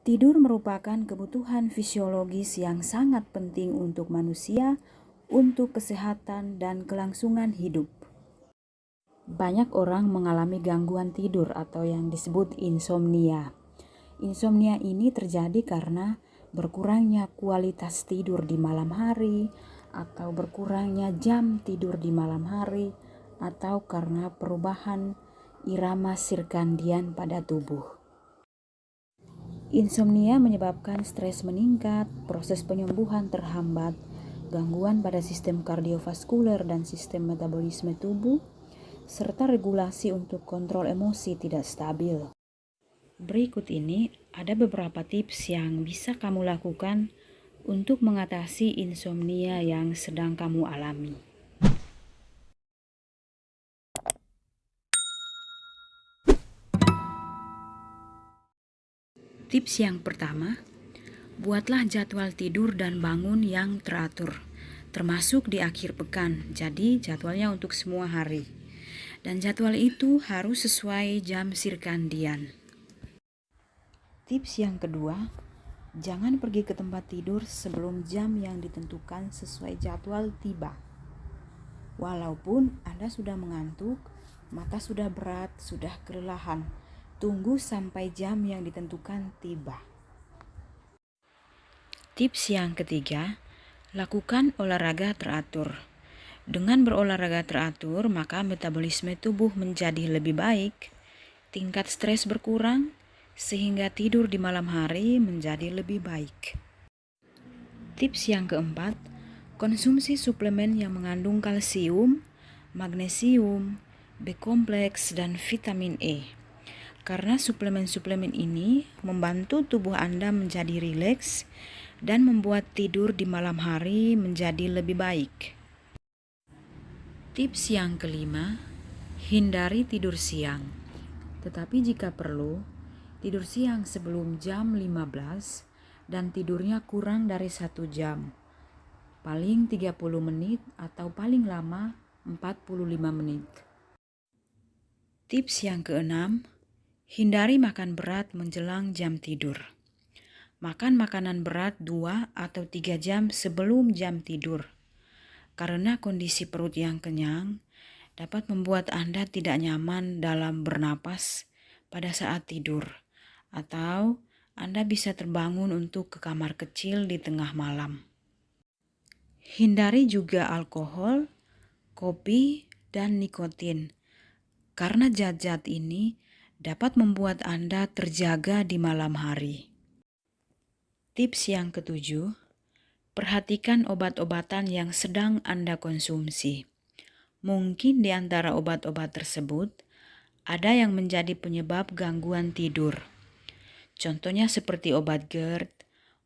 Tidur merupakan kebutuhan fisiologis yang sangat penting untuk manusia, untuk kesehatan dan kelangsungan hidup. Banyak orang mengalami gangguan tidur atau yang disebut insomnia. Insomnia ini terjadi karena berkurangnya kualitas tidur di malam hari, atau berkurangnya jam tidur di malam hari, atau karena perubahan irama sirkadian pada tubuh. Insomnia menyebabkan stres meningkat, proses penyembuhan terhambat, gangguan pada sistem kardiovaskuler dan sistem metabolisme tubuh, serta regulasi untuk kontrol emosi tidak stabil. Berikut ini ada beberapa tips yang bisa kamu lakukan untuk mengatasi insomnia yang sedang kamu alami. Tips yang pertama, buatlah jadwal tidur dan bangun yang teratur, termasuk di akhir pekan, jadi jadwalnya untuk semua hari. Dan jadwal itu harus sesuai jam sirkadian. Tips yang kedua, jangan pergi ke tempat tidur sebelum jam yang ditentukan sesuai jadwal tiba. Walaupun Anda sudah mengantuk, mata sudah berat, sudah kelelahan, tunggu sampai jam yang ditentukan tiba. Tips yang ketiga, lakukan olahraga teratur. Dengan berolahraga teratur, maka metabolisme tubuh menjadi lebih baik, tingkat stres berkurang, sehingga tidur di malam hari menjadi lebih baik. Tips yang keempat, konsumsi suplemen yang mengandung kalsium, magnesium, B-kompleks, dan vitamin E. Karena suplemen-suplemen ini membantu tubuh Anda menjadi rileks dan membuat tidur di malam hari menjadi lebih baik. Tips yang kelima, hindari tidur siang. Tetapi jika perlu, tidur siang sebelum jam 15 dan tidurnya kurang dari 1 jam. Paling 30 menit atau paling lama 45 menit. Tips yang keenam, hindari makan berat menjelang jam tidur. Makan makanan berat 2 atau 3 jam sebelum jam tidur. Karena kondisi perut yang kenyang dapat membuat Anda tidak nyaman dalam bernapas pada saat tidur, atau Anda bisa terbangun untuk ke kamar kecil di tengah malam. Hindari juga alkohol, kopi, dan nikotin, karena zat-zat ini dapat membuat Anda terjaga di malam hari. Tips yang ketujuh, perhatikan obat-obatan yang sedang Anda konsumsi. Mungkin di antara obat-obat tersebut ada yang menjadi penyebab gangguan tidur. Contohnya seperti obat GERD,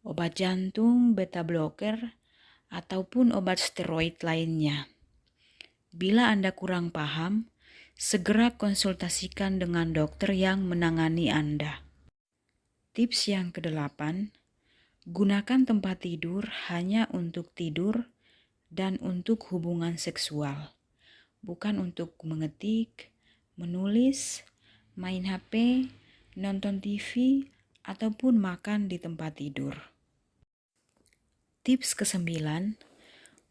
obat jantung, beta blocker, ataupun obat steroid lainnya. Bila Anda kurang paham, segera konsultasikan dengan dokter yang menangani Anda. Tips yang kedelapan, gunakan tempat tidur hanya untuk tidur dan untuk hubungan seksual, bukan untuk mengetik, menulis, main HP, nonton TV, ataupun makan di tempat tidur. Tips ke-9,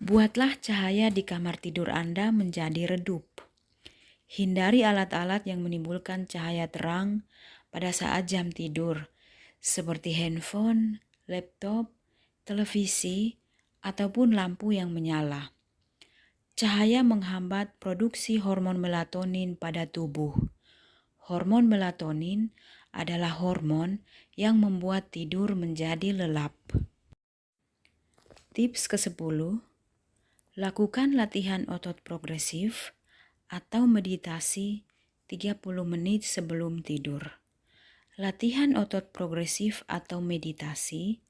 buatlah cahaya di kamar tidur Anda menjadi redup. Hindari alat-alat yang menimbulkan cahaya terang pada saat jam tidur, seperti handphone, laptop, televisi, ataupun lampu yang menyala. Cahaya menghambat produksi hormon melatonin pada tubuh. Hormon melatonin adalah hormon yang membuat tidur menjadi lelap. Tips ke-10, lakukan latihan otot progresif atau meditasi 30 menit sebelum tidur. Latihan otot progresif atau meditasi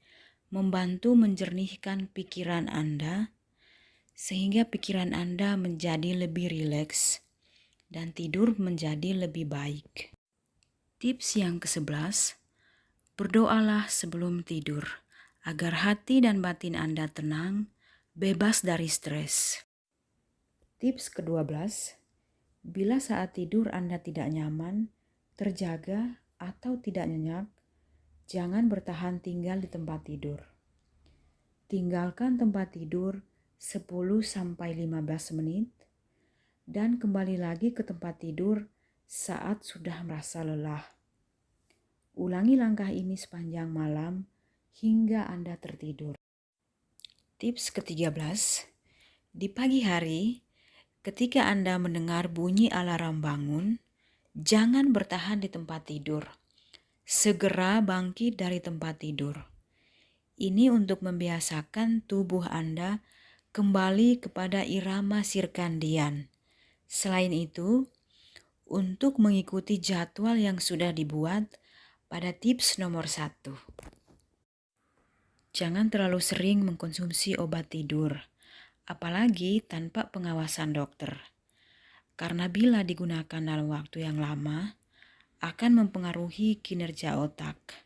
membantu menjernihkan pikiran Anda, sehingga pikiran Anda menjadi lebih rileks dan tidur menjadi lebih baik. Tips yang ke-11, berdoalah sebelum tidur agar hati dan batin Anda tenang, bebas dari stres. Tips ke-12, bila saat tidur Anda tidak nyaman, terjaga, atau tidak nyenyak, Jangan bertahan tinggal di tempat tidur. Tinggalkan tempat tidur 10-15 menit dan kembali lagi ke tempat tidur saat sudah merasa lelah. Ulangi langkah ini sepanjang malam hingga Anda tertidur. Tips ke-13, di pagi hari ketika Anda mendengar bunyi alarm bangun, jangan bertahan di tempat tidur. Segera bangkit dari tempat tidur. Ini untuk membiasakan tubuh Anda kembali kepada irama sirkadian. Selain itu, untuk mengikuti jadwal yang sudah dibuat pada tips nomor 1. Jangan terlalu sering mengkonsumsi obat tidur, apalagi tanpa pengawasan dokter. Karena bila digunakan dalam waktu yang lama, akan mempengaruhi kinerja otak.